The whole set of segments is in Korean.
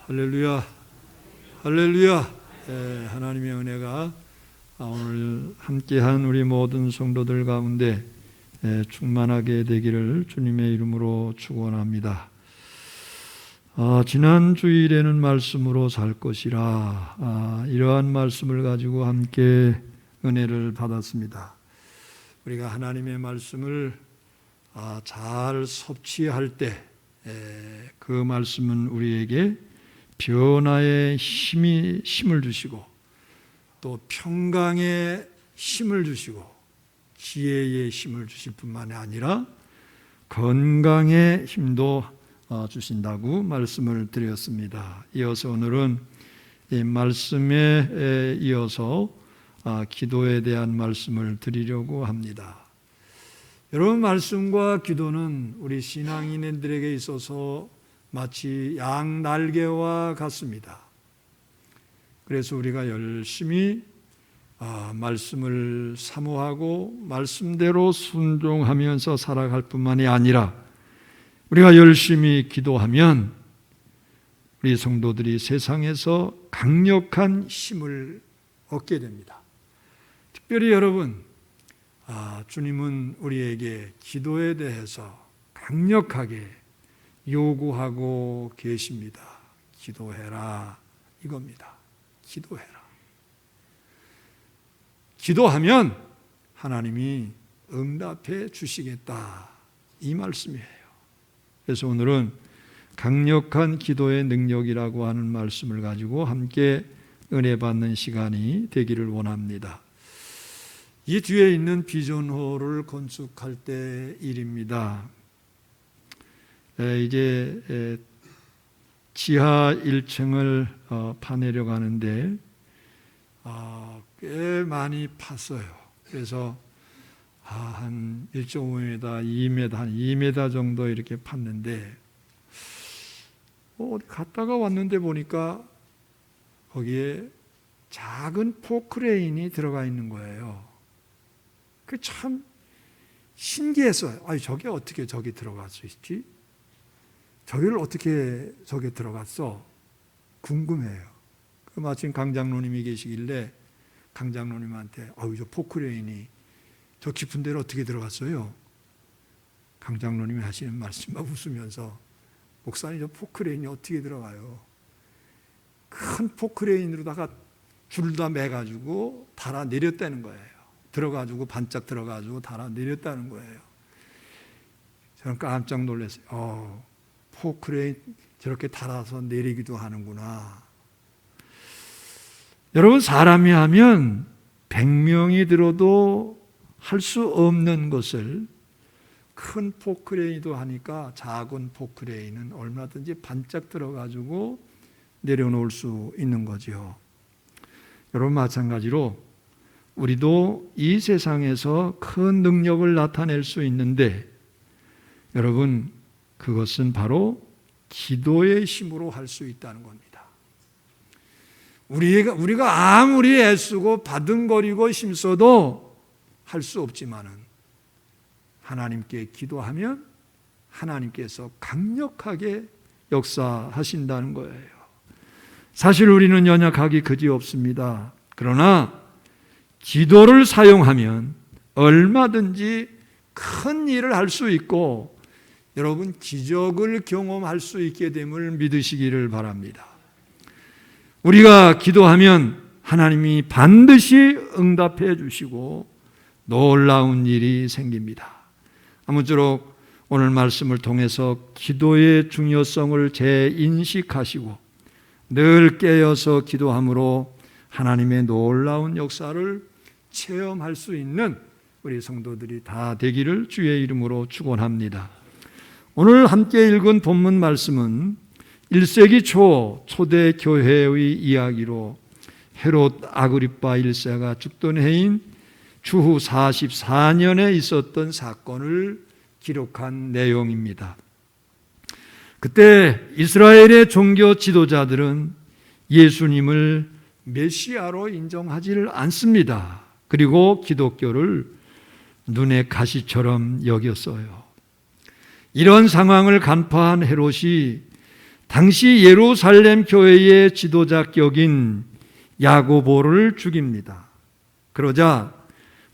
할렐루야, 할렐루야. 하나님의 은혜가 오늘 함께한 우리 모든 성도들 가운데 충만하게 되기를 주님의 이름으로 축원합니다. 지난 주일에는 말씀으로 살 것이라 이러한 말씀을 가지고 함께 은혜를 받았습니다. 우리가 하나님의 말씀을 잘 섭취할 때 그 말씀은 우리에게 변화의 힘을 주시고 또 평강의 힘을 주시고 지혜의 힘을 주실 뿐만이 아니라 건강의 힘도 주신다고 말씀을 드렸습니다. 이어서 오늘은 이 말씀에 이어서 기도에 대한 말씀을 드리려고 합니다. 여러분, 말씀과 기도는 우리 신앙인들에게 있어서 마치 양 날개와 같습니다. 그래서 우리가 열심히 말씀을 사모하고 말씀대로 순종하면서 살아갈 뿐만이 아니라 우리가 열심히 기도하면 우리 성도들이 세상에서 강력한 힘을 얻게 됩니다. 특별히 여러분, 주님은 우리에게 기도에 대해서 강력하게 요구하고 계십니다. 기도해라, 이겁니다. 기도해라. 기도하면 하나님이 응답해 주시겠다, 이 말씀이에요. 그래서 오늘은 강력한 기도의 능력이라고 하는 말씀을 가지고 함께 은혜 받는 시간이 되기를 원합니다. 이 뒤에 있는 비전홀을 건축할 때 일입니다. 이제 지하 1층을 파내려고 하는데 꽤 많이 팠어요. 그래서 한 1.5m, 2m, 한 2m 정도 이렇게 팠는데 어디 갔다가 왔는데 보니까 거기에 작은 포크레인이 들어가 있는 거예요. 그 참 신기했어요. 저게 어떻게 저기 들어갈 수 있지? 저기를 어떻게 저게 들어갔어? 궁금해요. 마침 강장로님이 계시길래 강장로님한테 저 포크레인이 저 깊은 데를 어떻게 들어갔어요? 강장로님이 하시는 말씀 막 웃으면서, 목사님, 저 포크레인이 어떻게 들어가요? 큰 포크레인으로다가 줄 다 매가지고 달아 내렸다는 거예요. 들어가지고 반짝 들어가지고 달아 내렸다는 거예요. 저는 깜짝 놀랐어요. 포크레인 저렇게 달아서 내리기도 하는구나. 여러분, 사람이 하면 100명이 들어도 할 수 없는 것을 큰 포크레인도 하니까 작은 포크레인은 얼마든지 반짝 들어가지고 내려놓을 수 있는 거죠. 여러분, 마찬가지로 우리도 이 세상에서 큰 능력을 나타낼 수 있는데, 여러분, 그것은 바로 기도의 힘으로 할 수 있다는 겁니다. 우리가 아무리 애쓰고 바둥거리고 힘써도 할 수 없지만은 하나님께 기도하면 하나님께서 강력하게 역사하신다는 거예요. 사실 우리는 연약하기 그지없습니다. 그러나 기도를 사용하면 얼마든지 큰 일을 할 수 있고, 여러분, 기적을 경험할 수 있게 됨을 믿으시기를 바랍니다. 우리가 기도하면 하나님이 반드시 응답해 주시고 놀라운 일이 생깁니다. 아무쪼록 오늘 말씀을 통해서 기도의 중요성을 재인식하시고 늘 깨어서 기도함으로 하나님의 놀라운 역사를 체험할 수 있는 우리 성도들이 다 되기를 주의 이름으로 축원합니다. 오늘 함께 읽은 본문 말씀은 1세기 초 초대 교회의 이야기로 헤롯 아그리파 1세가 죽던 해인 주후 44년에 있었던 사건을 기록한 내용입니다. 그때 이스라엘의 종교 지도자들은 예수님을 메시아로 인정하지를 않습니다. 그리고 기독교를 눈의 가시처럼 여겼어요. 이런 상황을 간파한 헤롯이 당시 예루살렘 교회의 지도자격인 야고보를 죽입니다. 그러자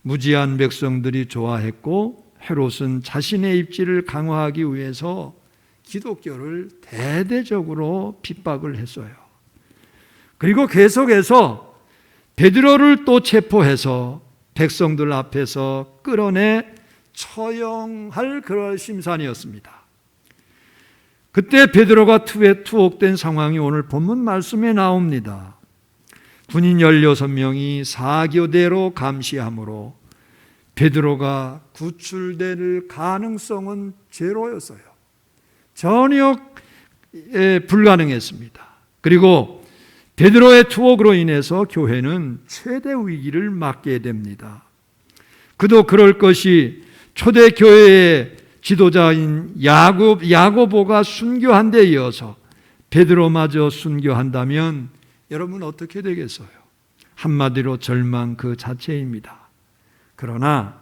무지한 백성들이 좋아했고 헤롯은 자신의 입지를 강화하기 위해서 기독교를 대대적으로 핍박을 했어요. 그리고 계속해서 베드로를 또 체포해서 백성들 앞에서 끌어내 처형할 그럴 심산이었습니다. 그때 베드로가 투옥된 상황이 오늘 본문 말씀에 나옵니다. 군인 16명이 4교대로 감시함으로 베드로가 구출될 가능성은 제로였어요. 전혀 불가능했습니다. 그리고 베드로의 투옥으로 인해서 교회는 최대 위기를 맞게 됩니다. 그도 그럴 것이 초대교회의 지도자인 야고보가 순교한 데 이어서 베드로마저 순교한다면 여러분 어떻게 되겠어요? 한마디로 절망 그 자체입니다. 그러나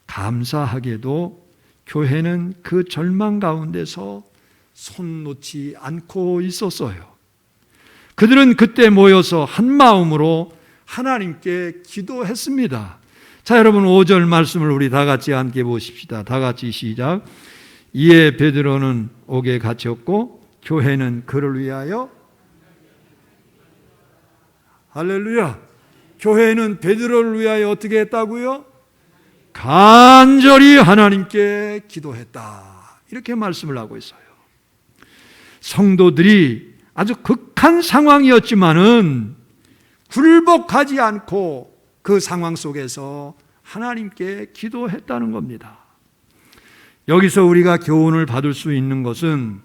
감사하게도 교회는 그 절망 가운데서 손 놓지 않고 있었어요. 그들은 그때 모여서 한 마음으로 하나님께 기도했습니다. 자, 여러분 5절 말씀을 우리 다 같이 함께 보십시다. 다 같이 시작. 이에 베드로는 옥에 갇혔고 교회는 그를 위하여 할렐루야. 교회는 베드로를 위하여 어떻게 했다고요? 간절히 하나님께 기도했다. 이렇게 말씀을 하고 있어요. 성도들이 아주 극한 상황이었지만은 굴복하지 않고 그 상황 속에서 하나님께 기도했다는 겁니다. 여기서 우리가 교훈을 받을 수 있는 것은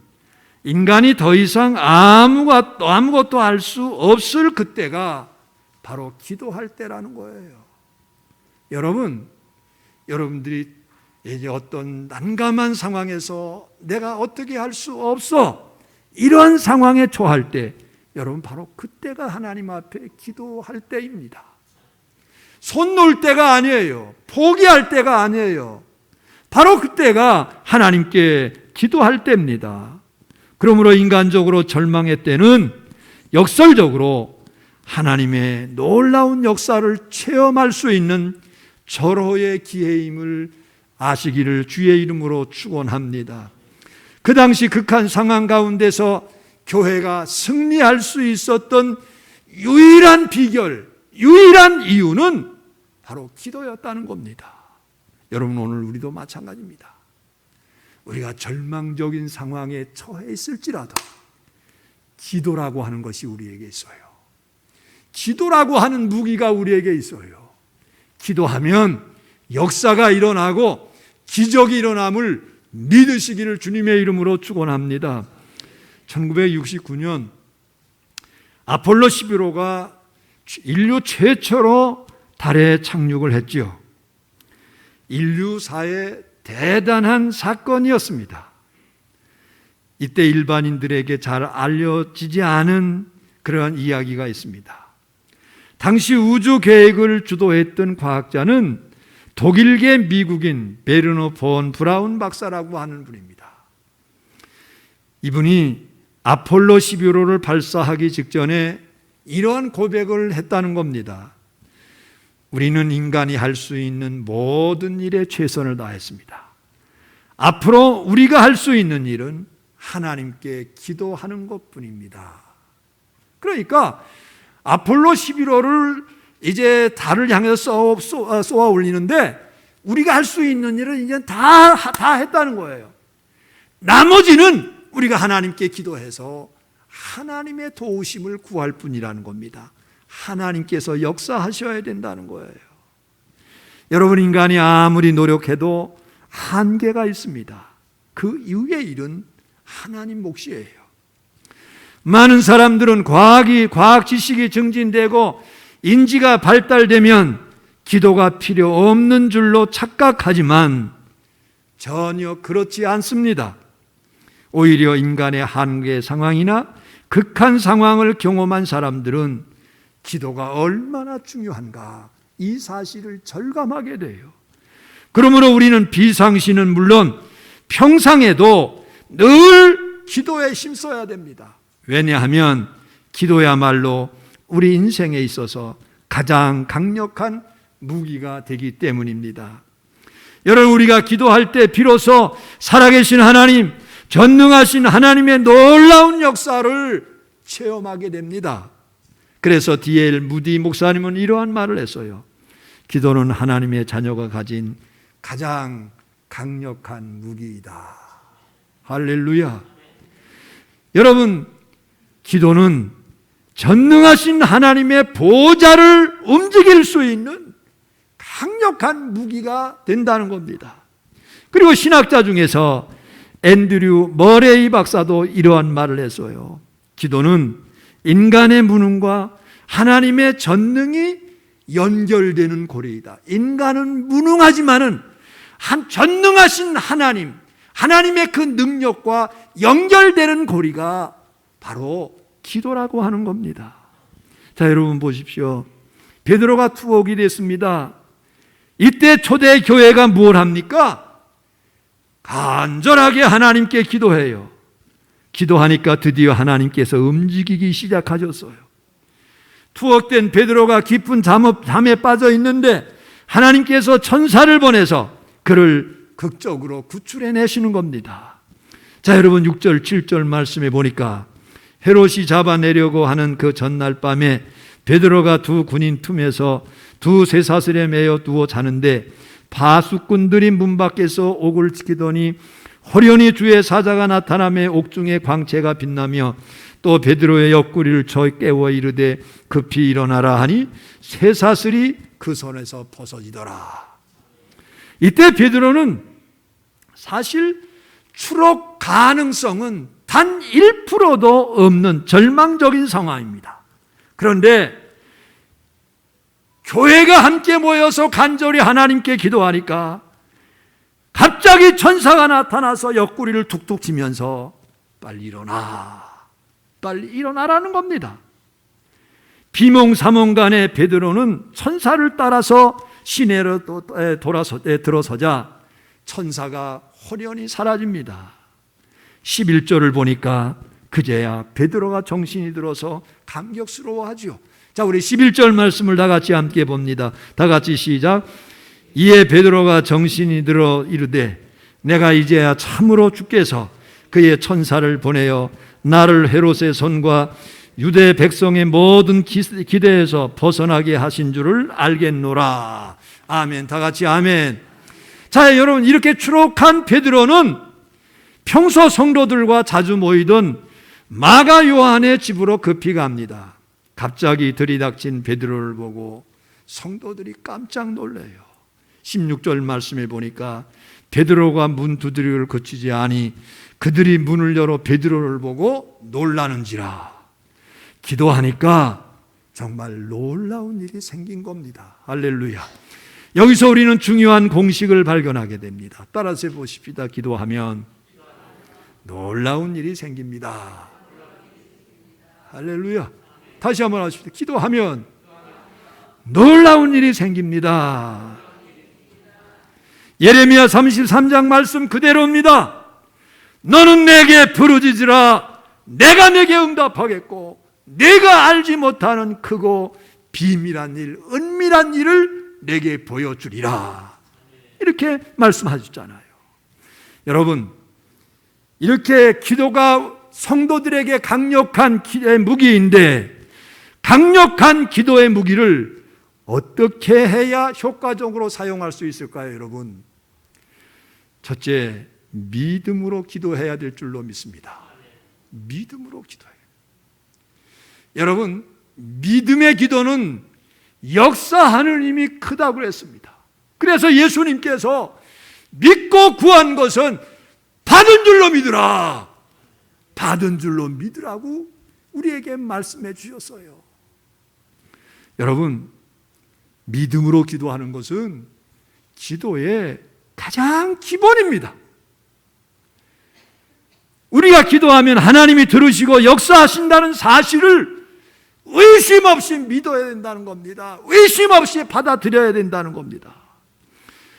인간이 더 이상 아무것도 할 수 없을 그때가 바로 기도할 때라는 거예요. 여러분들이 이제 어떤 난감한 상황에서 내가 어떻게 할 수 없어, 이런 상황에 처할 때 여러분 바로 그때가 하나님 앞에 기도할 때입니다. 손 놓을 때가 아니에요. 포기할 때가 아니에요. 바로 그때가 하나님께 기도할 때입니다. 그러므로 인간적으로 절망의 때는 역설적으로 하나님의 놀라운 역사를 체험할 수 있는 절호의 기회임을 아시기를 주의 이름으로 축원합니다. 그 당시 극한 상황 가운데서 교회가 승리할 수 있었던 유일한 비결, 유일한 이유는 바로 기도였다는 겁니다. 여러분 오늘 우리도 마찬가지입니다. 우리가 절망적인 상황에 처해 있을지라도 기도라고 하는 것이 우리에게 있어요. 기도라고 하는 무기가 우리에게 있어요. 기도하면 역사가 일어나고 기적이 일어남을 믿으시기를 주님의 이름으로 축원합니다. 1969년 아폴로 11호가 인류 최초로 달에 착륙을 했지요. 인류사의 대단한 사건이었습니다. 이때 일반인들에게 잘 알려지지 않은 그러한 이야기가 있습니다. 당시 우주 계획을 주도했던 과학자는 독일계 미국인 베르너 폰 브라운 박사라고 하는 분입니다. 이분이 아폴로 11호를 발사하기 직전에 이러한 고백을 했다는 겁니다. 우리는 인간이 할 수 있는 모든 일에 최선을 다했습니다. 앞으로 우리가 할 수 있는 일은 하나님께 기도하는 것뿐입니다. 그러니까 아폴로 11호를 이제 달을 향해서 쏘아 올리는데 우리가 할 수 있는 일은 이제 다 했다는 거예요. 나머지는 우리가 하나님께 기도해서 하나님의 도우심을 구할 뿐이라는 겁니다. 하나님께서 역사하셔야 된다는 거예요. 여러분, 인간이 아무리 노력해도 한계가 있습니다. 그 이후의 일은 하나님 몫이에요. 많은 사람들은 과학 지식이 증진되고 인지가 발달되면 기도가 필요 없는 줄로 착각하지만 전혀 그렇지 않습니다. 오히려 인간의 한계 상황이나 극한 상황을 경험한 사람들은 기도가 얼마나 중요한가 이 사실을 절감하게 돼요. 그러므로 우리는 비상시는 물론 평상에도 늘 기도에 힘써야 됩니다. 왜냐하면 기도야말로 우리 인생에 있어서 가장 강력한 무기가 되기 때문입니다. 여러분, 우리가 기도할 때 비로소 살아계신 하나님, 전능하신 하나님의 놀라운 역사를 체험하게 됩니다. 그래서 D.L. 무디 목사님은 이러한 말을 했어요. 기도는 하나님의 자녀가 가진 가장 강력한 무기이다. 할렐루야. 여러분, 기도는 전능하신 하나님의 보좌를 움직일 수 있는 강력한 무기가 된다는 겁니다. 그리고 신학자 중에서 앤드류 머레이 박사도 이러한 말을 했어요. 기도는 인간의 무능과 하나님의 전능이 연결되는 고리이다. 인간은 무능하지만은 전능하신 하나님, 하나님의 그 능력과 연결되는 고리가 바로 기도라고 하는 겁니다. 자, 여러분 보십시오. 베드로가 투옥이 됐습니다. 이때 초대교회가 뭘 합니까? 간절하게 하나님께 기도해요. 기도하니까 드디어 하나님께서 움직이기 시작하셨어요. 투옥된 베드로가 깊은 잠에 빠져 있는데 하나님께서 천사를 보내서 그를 극적으로 구출해내시는 겁니다. 자, 여러분 6절 7절 말씀에 보니까 헤롯이 잡아내려고 하는 그 전날 밤에 베드로가 두 군인 틈에서 두 쇠사슬에 매여 누워 자는데 파수꾼들이 문 밖에서 옥을 지키더니 호련히 주의 사자가 나타나며 옥중에 광채가 빛나며 또 베드로의 옆구리를 쳐 깨워 이르되 급히 일어나라 하니 쇠사슬이 그 손에서 벗어지더라. 이때 베드로는 사실 추록 가능성은 단 1%도 없는 절망적인 상황입니다. 그런데 교회가 함께 모여서 간절히 하나님께 기도하니까 갑자기 천사가 나타나서 옆구리를 툭툭 치면서 빨리 일어나, 빨리 일어나라는 겁니다. 비몽사몽간에 베드로는 천사를 따라서 시내로 들어서자 천사가 호련히 사라집니다. 11절을 보니까 그제야 베드로가 정신이 들어서 감격스러워하죠. 자, 우리 11절 말씀을 다 같이 함께 봅니다. 다 같이 시작. 이에 베드로가 정신이 들어 이르되 내가 이제야 참으로 주께서 그의 천사를 보내어 나를 헤롯의 손과 유대 백성의 모든 기대에서 벗어나게 하신 줄을 알겠노라. 아멘. 다 같이 아멘. 자, 여러분, 이렇게 추록한 베드로는 평소 성도들과 자주 모이던 마가 요한의 집으로 급히 갑니다. 갑자기 들이닥친 베드로를 보고 성도들이 깜짝 놀래요. 16절 말씀에 보니까 베드로가 문 두드리기를 그치지 아니 그들이 문을 열어 베드로를 보고 놀라는지라. 기도하니까 정말 놀라운 일이 생긴 겁니다. 할렐루야. 여기서 우리는 중요한 공식을 발견하게 됩니다. 따라서 보십시다. 기도하면 놀라운 일이 생깁니다. 할렐루야. 다시 한번 하십시다. 기도하면 놀라운 일이 생깁니다. 예레미야 33장 말씀 그대로입니다. 너는 내게 부르짖으라 내가 내게 응답하겠고 내가 알지 못하는 크고 비밀한 일, 은밀한 일을 내게 보여주리라. 이렇게 말씀하셨잖아요. 여러분, 이렇게 기도가 성도들에게 강력한 기도의 무기인데 강력한 기도의 무기를 어떻게 해야 효과적으로 사용할 수 있을까요, 여러분? 첫째, 믿음으로 기도해야 될 줄로 믿습니다. 믿음으로 기도해요. 여러분, 믿음의 기도는 역사하는 힘이 크다고 그랬습니다. 그래서 예수님께서 믿고 구한 것은 받은 줄로 믿으라. 받은 줄로 믿으라고 우리에게 말씀해 주셨어요. 여러분, 믿음으로 기도하는 것은 기도의 가장 기본입니다. 우리가 기도하면 하나님이 들으시고 역사하신다는 사실을 의심 없이 믿어야 된다는 겁니다. 의심 없이 받아들여야 된다는 겁니다.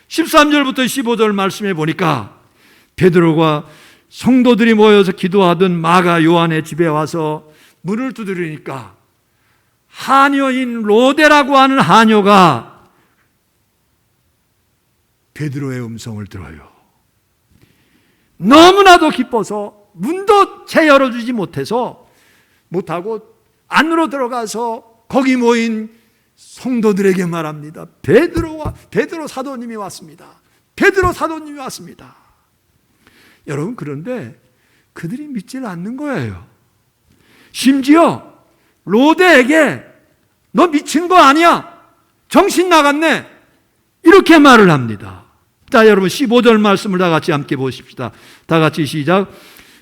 13절부터 15절 말씀해 보니까 베드로가 성도들이 모여서 기도하던 마가 요한의 집에 와서 문을 두드리니까 하녀인 로데라고 하는 하녀가 베드로의 음성을 들어요. 너무나도 기뻐서 문도 채 열어주지 못하고 안으로 들어가서 거기 모인 성도들에게 말합니다. 베드로 사도님이 왔습니다. 베드로 사도님이 왔습니다. 여러분, 그런데 그들이 믿질 않는 거예요. 심지어 로데에게 너 미친 거 아니야? 정신 나갔네? 이렇게 말을 합니다. 자, 여러분 15절 말씀을 다 같이 함께 보십시다. 다 같이 시작.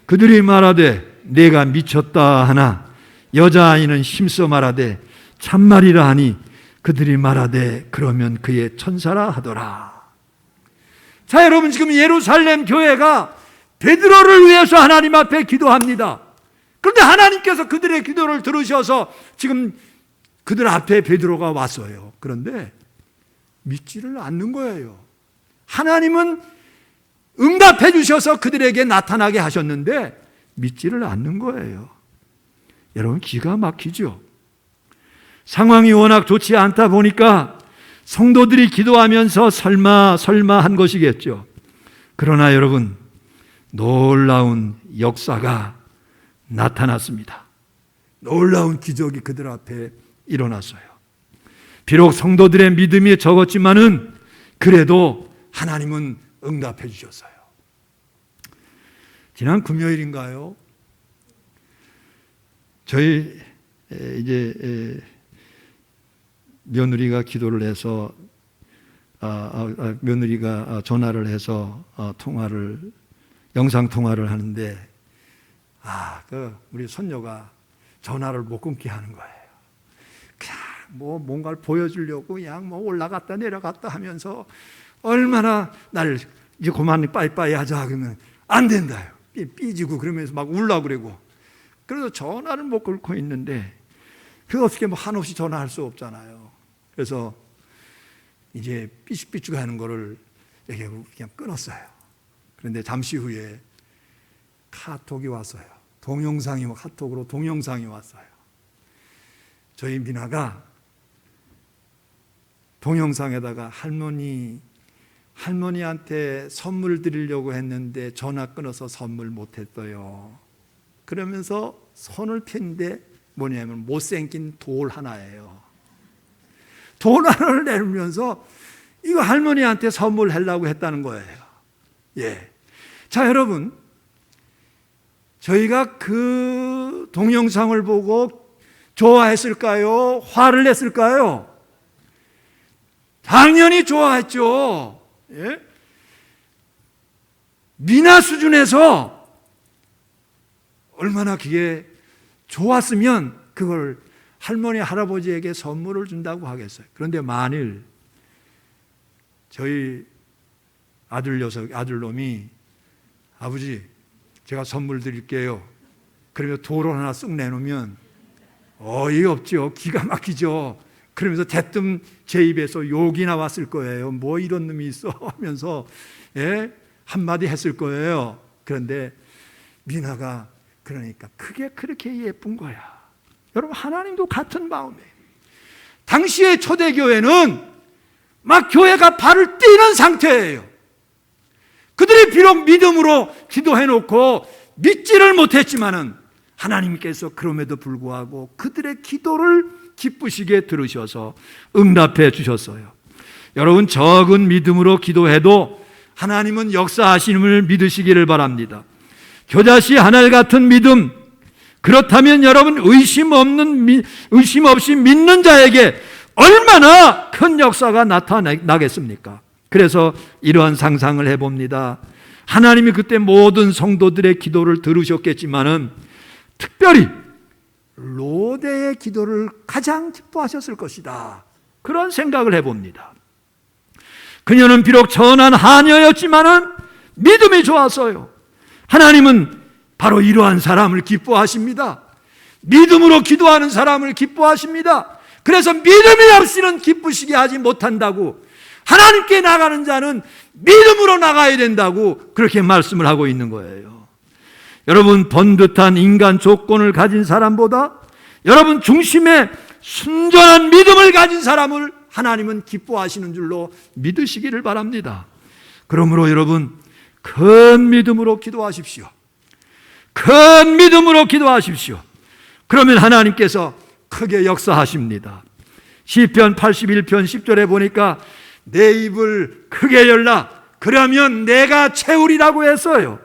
그들이 말하되 내가 미쳤다 하나 여자아이는 힘써 말하되 참말이라 하니 그들이 말하되 그러면 그의 천사라 하더라. 자, 여러분, 지금 예루살렘 교회가 베드로를 위해서 하나님 앞에 기도합니다. 그런데 하나님께서 그들의 기도를 들으셔서 지금 그들 앞에 베드로가 왔어요. 그런데 믿지를 않는 거예요. 하나님은 응답해 주셔서 그들에게 나타나게 하셨는데 믿지를 않는 거예요. 여러분, 기가 막히죠. 상황이 워낙 좋지 않다 보니까 성도들이 기도하면서 설마 한 것이겠죠. 그러나 여러분, 놀라운 역사가 나타났습니다. 놀라운 기적이 그들 앞에 일어났어요. 비록 성도들의 믿음이 적었지만은 그래도 하나님은 응답해 주셨어요. 지난 금요일인가요? 저희 이제 며느리가 기도를 해서 며느리가 전화를 해서 영상 통화를 하는데 우리 손녀가 전화를 못 끊게 하는 거예요. 그냥 뭔가를 보여주려고 그냥 올라갔다 내려갔다 하면서 얼마나 날 이제 그만 빠이빠이 하자 그러면 안 된다요. 삐지고 그러면서 막 울라고 그러고. 그래서 전화를 못 끊고 있는데 그 어떻게 한없이 전화할 수 없잖아요. 그래서 이제 삐죽삐죽 하는 거를 그냥 끊었어요. 그런데 잠시 후에 카톡이 왔어요. 카톡으로 동영상이 왔어요. 저희 미나가 동영상에다가 할머니한테 선물 드리려고 했는데 전화 끊어서 선물 못했어요. 그러면서 손을 폈는데 뭐냐면 못생긴 돌 하나예요. 돌 하나를 내밀면서 이거 할머니한테 선물하려고 했다는 거예요. 예. 자, 여러분, 저희가 그 동영상을 보고 좋아했을까요? 화를 냈을까요? 당연히 좋아했죠. 예? 미나 수준에서 얼마나 그게 좋았으면 그걸 할머니, 할아버지에게 선물을 준다고 하겠어요. 그런데 만일 저희 아들놈이 아버지, 제가 선물 드릴게요. 그러면 돌을 하나 쓱 내놓으면 어이가 없죠. 기가 막히죠. 그러면서 대뜸 제 입에서 욕이 나왔을 거예요. 뭐 이런 놈이 있어 하면서 한마디 했을 거예요. 그런데 미나가 그러니까 그게 그렇게 예쁜 거야. 여러분, 하나님도 같은 마음이에요. 당시의 초대교회는 막 교회가 발을 띄는 상태예요. 그들이 비록 믿음으로 기도해놓고 믿지를 못했지만은 하나님께서 그럼에도 불구하고 그들의 기도를 기쁘시게 들으셔서 응답해 주셨어요. 여러분, 적은 믿음으로 기도해도 하나님은 역사하심을 믿으시기를 바랍니다. 겨자씨 하늘 같은 믿음, 그렇다면 여러분 의심 없이 믿는 자에게 얼마나 큰 역사가 나타나겠습니까? 그래서 이러한 상상을 해봅니다. 하나님이 그때 모든 성도들의 기도를 들으셨겠지만은 특별히 로데의 기도를 가장 기뻐하셨을 것이다. 그런 생각을 해봅니다. 그녀는 비록 전한 하녀였지만은 믿음이 좋았어요. 하나님은 바로 이러한 사람을 기뻐하십니다. 믿음으로 기도하는 사람을 기뻐하십니다. 그래서 믿음이 없이는 기쁘시게 하지 못한다고, 하나님께 나가는 자는 믿음으로 나가야 된다고 그렇게 말씀을 하고 있는 거예요. 여러분 번듯한 인간 조건을 가진 사람보다 여러분 중심에 순전한 믿음을 가진 사람을 하나님은 기뻐하시는 줄로 믿으시기를 바랍니다. 그러므로 여러분 큰 믿음으로 기도하십시오. 큰 믿음으로 기도하십시오. 그러면 하나님께서 크게 역사하십니다. 시편 81편 10절에 보니까 내 입을 크게 열라 그러면 내가 채우리라고 했어요.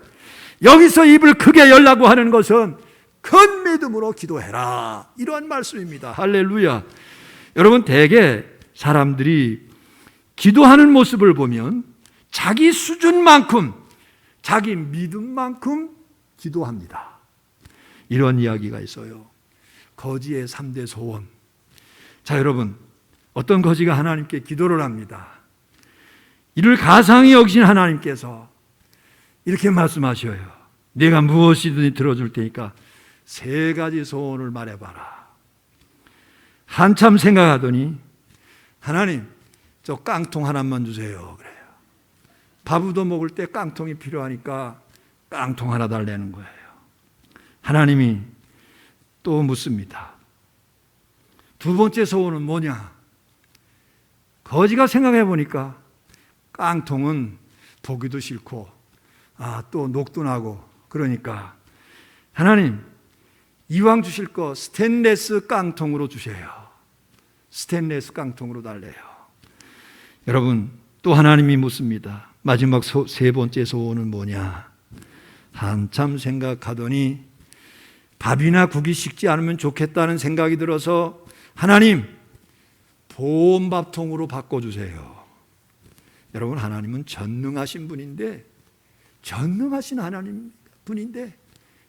여기서 입을 크게 열라고 하는 것은 큰 믿음으로 기도해라 이러한 말씀입니다. 할렐루야. 여러분 대개 사람들이 기도하는 모습을 보면 자기 수준만큼 자기 믿음만큼 기도합니다. 이런 이야기가 있어요. 거지의 3대 소원. 자 여러분 어떤 거지가 하나님께 기도를 합니다. 이를 가상히 여기신 하나님께서 이렇게 말씀하셔요. 내가 무엇이든지 들어줄 테니까 3가지 소원을 말해봐라. 한참 생각하더니 하나님 저 깡통 하나만 주세요 그래요. 밥 얻어 먹을 때 깡통이 필요하니까 깡통 하나 달라는 거예요. 하나님이 또 묻습니다. 2번째 소원은 뭐냐? 거지가 생각해 보니까 깡통은 보기도 싫고 또 녹도 나고 그러니까 하나님 이왕 주실 거 스테인레스 깡통으로 주세요. 스테인레스 깡통으로 달래요. 여러분 또 하나님이 묻습니다. 마지막 3번째 소원은 뭐냐? 한참 생각하더니 밥이나 국이 식지 않으면 좋겠다는 생각이 들어서 하나님 보온밥통으로 바꿔주세요. 여러분 하나님은 전능하신 분인데 전능하신 하나님 분인데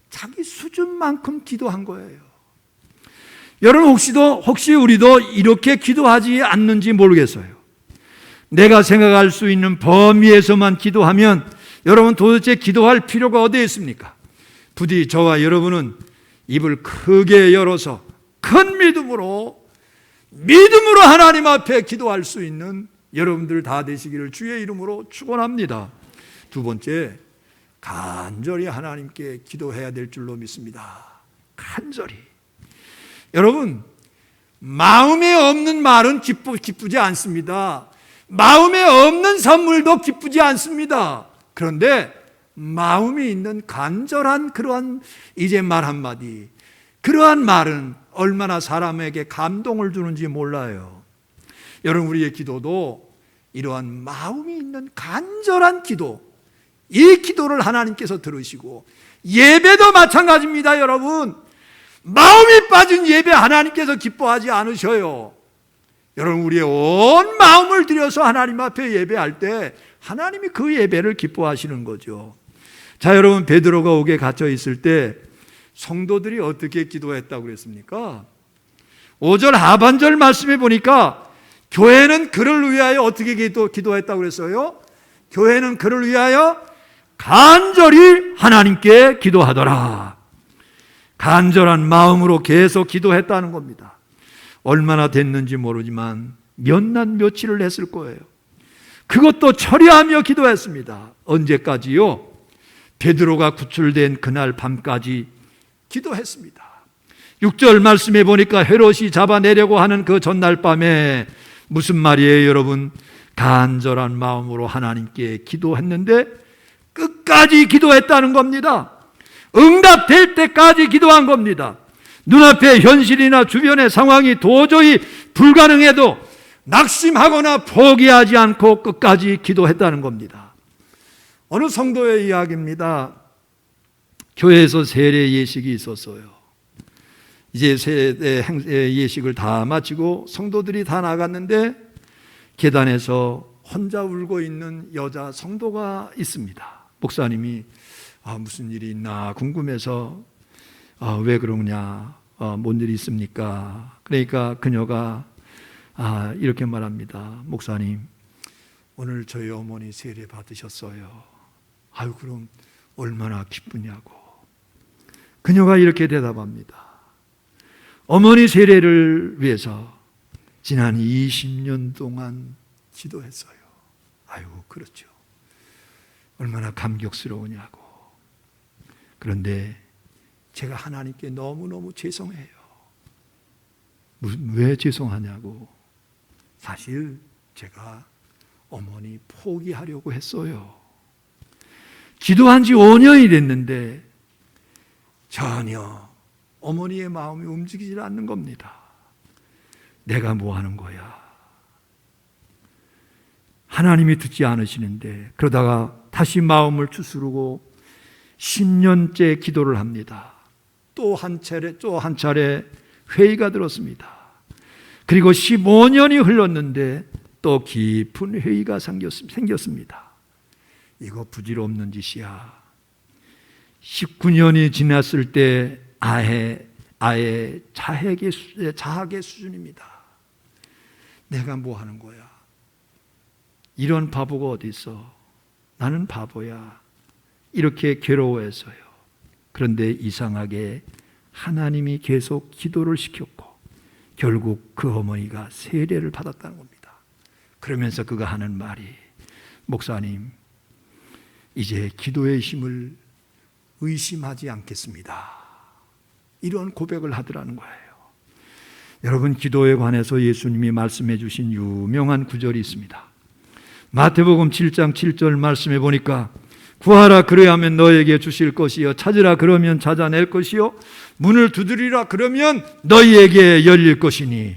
자기 수준만큼 기도한 거예요. 여러분 혹시 우리도 이렇게 기도하지 않는지 모르겠어요. 내가 생각할 수 있는 범위에서만 기도하면 여러분 도대체 기도할 필요가 어디에 있습니까? 부디 저와 여러분은 입을 크게 열어서 큰 믿음으로 하나님 앞에 기도할 수 있는 여러분들 다 되시기를 주의 이름으로 축원합니다. 2번째, 간절히 하나님께 기도해야 될 줄로 믿습니다. 간절히. 여러분 마음에 없는 말은 기쁘지 않습니다. 마음에 없는 선물도 기쁘지 않습니다. 그런데 마음이 있는 간절한 그러한 이제 말 한마디, 그러한 말은 얼마나 사람에게 감동을 주는지 몰라요. 여러분 우리의 기도도 이러한 마음이 있는 간절한 기도, 이 기도를 하나님께서 들으시고 예배도 마찬가지입니다. 여러분 마음이 빠진 예배 하나님께서 기뻐하지 않으셔요. 여러분 우리의 온 마음을 들여서 하나님 앞에 예배할 때 하나님이 그 예배를 기뻐하시는 거죠. 자 여러분 베드로가 옥에 갇혀 있을 때 성도들이 어떻게 기도했다고 그랬습니까? 5절 하반절 말씀에 보니까 교회는 그를 위하여 어떻게 기도했다고 그랬어요? 교회는 그를 위하여 간절히 하나님께 기도하더라. 간절한 마음으로 계속 기도했다는 겁니다. 얼마나 됐는지 모르지만 몇 날 며칠을 했을 거예요. 그것도 처리하며 기도했습니다. 언제까지요? 베드로가 구출된 그날 밤까지 기도했습니다. 6절 말씀에 보니까 헤롯이 잡아내려고 하는 그 전날 밤에 무슨 말이에요 여러분? 간절한 마음으로 하나님께 기도했는데 끝까지 기도했다는 겁니다. 응답될 때까지 기도한 겁니다. 눈앞의 현실이나 주변의 상황이 도저히 불가능해도 낙심하거나 포기하지 않고 끝까지 기도했다는 겁니다. 어느 성도의 이야기입니다. 교회에서 세례 예식이 있었어요. 이제 세례 예식을 다 마치고 성도들이 다 나갔는데 계단에서 혼자 울고 있는 여자 성도가 있습니다. 목사님이 무슨 일이 있나 궁금해서 왜 그러냐, 뭔 일이 있습니까? 그러니까 그녀가 이렇게 말합니다. 목사님, 오늘 저희 어머니 세례 받으셨어요. 아유 그럼 얼마나 기쁘냐고. 그녀가 이렇게 대답합니다. 어머니 세례를 위해서 지난 20년 동안 기도했어요. 아유 그렇죠. 얼마나 감격스러우냐고. 그런데 제가 하나님께 너무너무 죄송해요. 왜 죄송하냐고. 사실 제가 어머니 포기하려고 했어요. 기도한 지 5년이 됐는데 전혀 어머니의 마음이 움직이질 않는 겁니다. 내가 뭐 하는 거야. 하나님이 듣지 않으시는데, 그러다가 다시 마음을 추스르고 10년째 기도를 합니다. 또 한 차례 회의가 들었습니다. 그리고 15년이 흘렀는데 또 깊은 회의가 생겼습니다. 이거 부질없는 짓이야. 19년이 지났을 때 아예 자학의 수준입니다. 내가 뭐 하는 거야. 이런 바보가 어디 있어. 나는 바보야. 이렇게 괴로워해서요. 그런데 이상하게 하나님이 계속 기도를 시켰고 결국 그 어머니가 세례를 받았다는 겁니다. 그러면서 그가 하는 말이, 목사님, 이제 기도의 힘을 의심하지 않겠습니다. 이런 고백을 하더라는 거예요. 여러분, 기도에 관해서 예수님이 말씀해 주신 유명한 구절이 있습니다. 마태복음 7장 7절 말씀해 보니까, 구하라 그래야면 너에게 주실 것이요, 찾으라 그러면 찾아낼 것이요, 문을 두드리라 그러면 너희에게 열릴 것이니.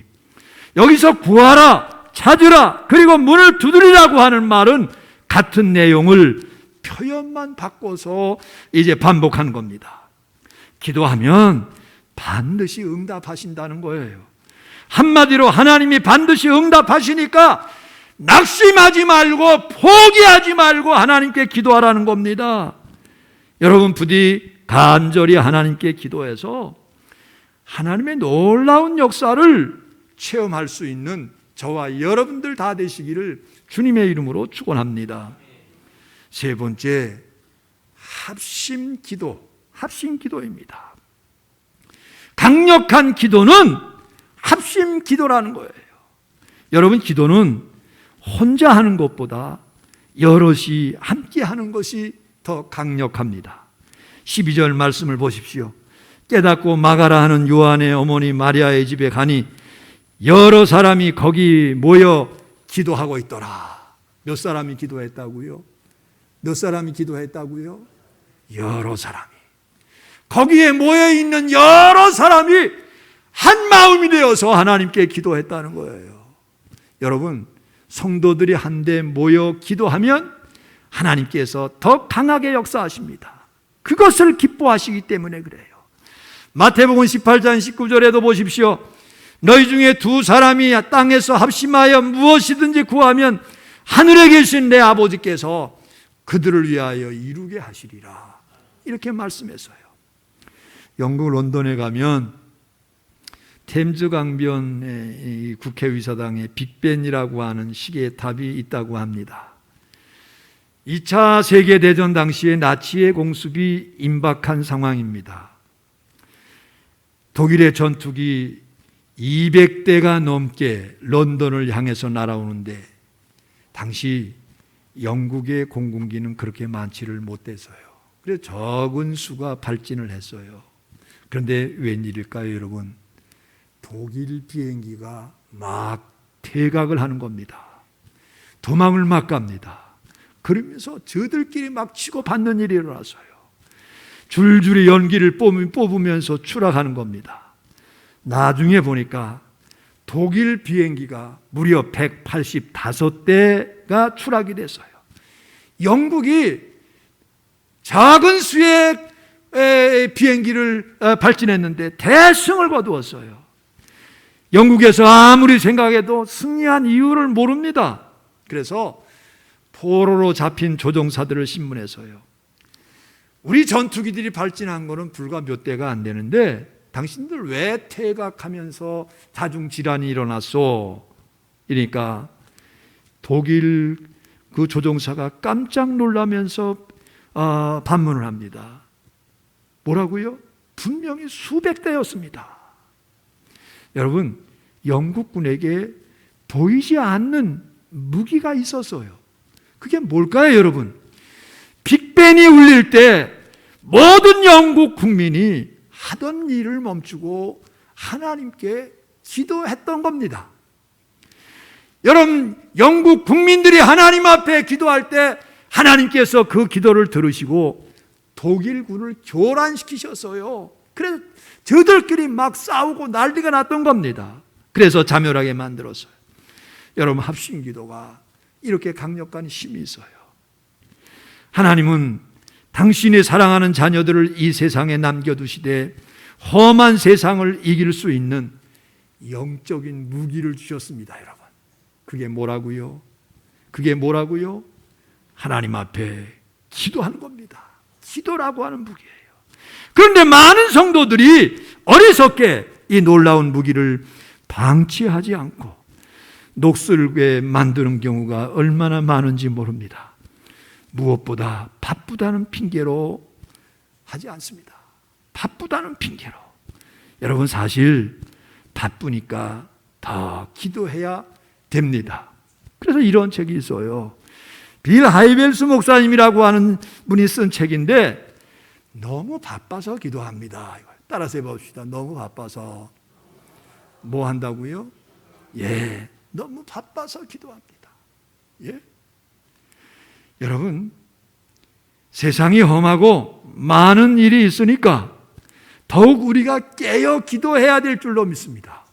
여기서 구하라, 찾으라, 그리고 문을 두드리라고 하는 말은 같은 내용을 표현만 바꿔서 이제 반복한 겁니다. 기도하면 반드시 응답하신다는 거예요. 한마디로 하나님이 반드시 응답하시니까 낙심하지 말고 포기하지 말고 하나님께 기도하라는 겁니다. 여러분, 부디 간절히 하나님께 기도해서 하나님의 놀라운 역사를 체험할 수 있는 저와 여러분들 다 되시기를 주님의 이름으로 축원합니다. 세 번째, 합심기도입니다. 강력한 기도는 합심기도라는 거예요. 여러분, 기도는 혼자 하는 것보다 여럿이 함께 하는 것이 더 강력합니다. 12절 말씀을 보십시오. 깨닫고 마가라 하는 요한의 어머니 마리아의 집에 가니 여러 사람이 거기 모여 기도하고 있더라. 몇 사람이 기도했다고요? 몇 사람이 기도했다고요? 여러 사람이. 거기에 모여있는 여러 사람이 한 마음이 되어서 하나님께 기도했다는 거예요. 여러분, 성도들이 한데 모여 기도하면 하나님께서 더 강하게 역사하십니다. 그것을 기뻐하시기 때문에 그래요. 마태복음 18장 19절에도 보십시오. 너희 중에 두 사람이 땅에서 합심하여 무엇이든지 구하면 하늘에 계신 내 아버지께서 그들을 위하여 이루게 하시리라. 이렇게 말씀했어요. 영국 런던에 가면 템즈 강변의 국회의사당에 빅벤이라고 하는 시계의 탑이 있다고 합니다. 2차 세계대전 당시에 나치의 공습이 임박한 상황입니다. 독일의 전투기 200대가 넘게 런던을 향해서 날아오는데 당시 영국의 공군기는 그렇게 많지를 못해서요. 그래서 적은 수가 발진을 했어요. 그런데 웬일일까요, 여러분? 독일 비행기가 막 퇴각을 하는 겁니다. 도망을 막 갑니다. 그러면서 저들끼리 막 치고 받는 일이 일어났어요. 줄줄이 연기를 뽑으면서 추락하는 겁니다. 나중에 보니까 독일 비행기가 무려 185대가 추락이 됐어요. 영국이 작은 수의 비행기를 발진했는데 대승을 거두었어요. 영국에서 아무리 생각해도 승리한 이유를 모릅니다. 그래서 포로로 잡힌 조종사들을 신문해서요. 우리 전투기들이 발진한 거는 불과 몇 대가 안 되는데 당신들 왜 퇴각하면서 자중질환이 일어났소? 이러니까 독일 그 조종사가 깜짝 놀라면서 반문을 합니다. 뭐라고요? 분명히 수백 대였습니다. 여러분, 영국군에게 보이지 않는 무기가 있었어요. 그게 뭘까요, 여러분? 빅벤이 울릴 때 모든 영국 국민이 하던 일을 멈추고 하나님께 기도했던 겁니다. 여러분, 영국 국민들이 하나님 앞에 기도할 때 하나님께서 그 기도를 들으시고 독일군을 교란시키셨어요. 그래서 저들끼리 막 싸우고 난리가 났던 겁니다. 그래서 자멸하게 만들었어요. 여러분, 합심기도가 이렇게 강력한 힘이 있어요. 하나님은 당신이 사랑하는 자녀들을 이 세상에 남겨두시되 험한 세상을 이길 수 있는 영적인 무기를 주셨습니다. 여러분, 그게 뭐라고요? 그게 뭐라고요? 하나님 앞에 기도하는 겁니다. 기도라고 하는 무기예요. 그런데 많은 성도들이 어리석게 이 놀라운 무기를 방치하지 않고 녹슬게 만드는 경우가 얼마나 많은지 모릅니다. 무엇보다 바쁘다는 핑계로 하지 않습니다. 바쁘다는 핑계로. 여러분, 사실 바쁘니까 더 기도해야 됩니다. 그래서 이런 책이 있어요. 빌 하이벨스 목사님이라고 하는 분이 쓴 책인데, 너무 바빠서 기도합니다. 따라서 해봅시다. 너무 바빠서. 뭐 한다고요? 예, 너무 바빠서 기도합니다. 예? 여러분, 세상이 험하고 많은 일이 있으니까 더욱 우리가 깨어 기도해야 될 줄로 믿습니다.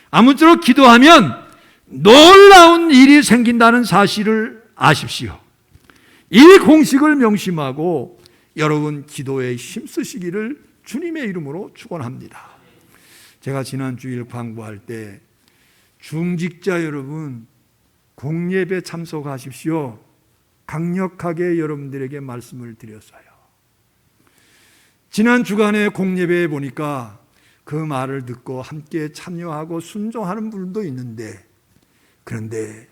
아무쪼록 기도하면 놀라운 일이 생긴다는 사실을 아십시오. 이 공식을 명심하고 여러분 기도에 힘쓰시기를 주님의 이름으로 축원합니다. 제가 지난 주일 광고할 때 중직자 여러분 공예배 참석하십시오. 강력하게 여러분들에게 말씀을 드렸어요. 지난 주간에 공예배에 보니까 그 말을 듣고 함께 참여하고 순종하는 분도 있는데, 그런데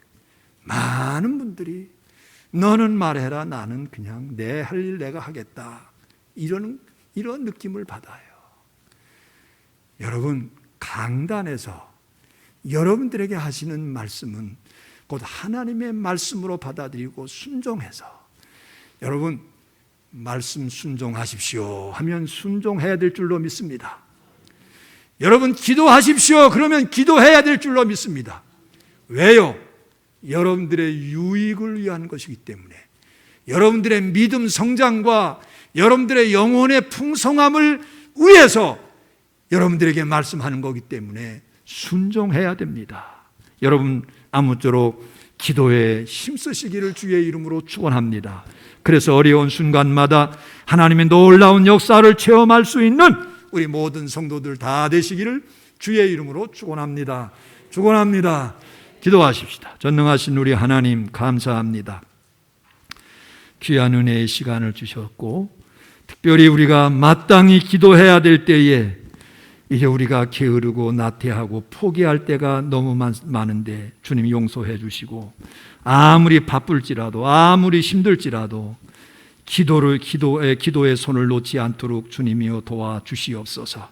많은 분들이 너는 말해라, 나는 그냥 내 할 일 내가 하겠다, 이런 느낌을 받아요. 여러분, 강단에서 여러분들에게 하시는 말씀은 곧 하나님의 말씀으로 받아들이고 순종해서, 여러분 말씀 순종하십시오 하면 순종해야 될 줄로 믿습니다. 여러분 기도하십시오 그러면 기도해야 될 줄로 믿습니다. 왜요? 여러분들의 유익을 위한 것이기 때문에, 여러분들의 믿음 성장과 여러분들의 영혼의 풍성함을 위해서 여러분들에게 말씀하는 거기 때문에 순종해야 됩니다. 여러분 아무쪼록 기도에 힘쓰시기를 주의 이름으로 축원합니다. 그래서 어려운 순간마다 하나님의 놀라운 역사를 체험할 수 있는 우리 모든 성도들 다 되시기를 주의 이름으로 축원합니다. 축원합니다. 기도하십시다. 전능하신 우리 하나님 감사합니다. 귀한 은혜의 시간을 주셨고, 특별히 우리가 마땅히 기도해야 될 때에 이제 우리가 게으르고 나태하고 포기할 때가 너무 많은데 주님 용서해 주시고, 아무리 바쁠지라도 아무리 힘들지라도 기도의 손을 놓지 않도록 주님이여 도와주시옵소서.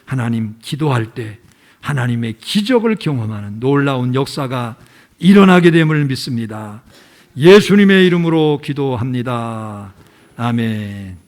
하나님, 기도할 때 하나님의 기적을 경험하는 놀라운 역사가 일어나게 됨을 믿습니다. 예수님의 이름으로 기도합니다. 아멘.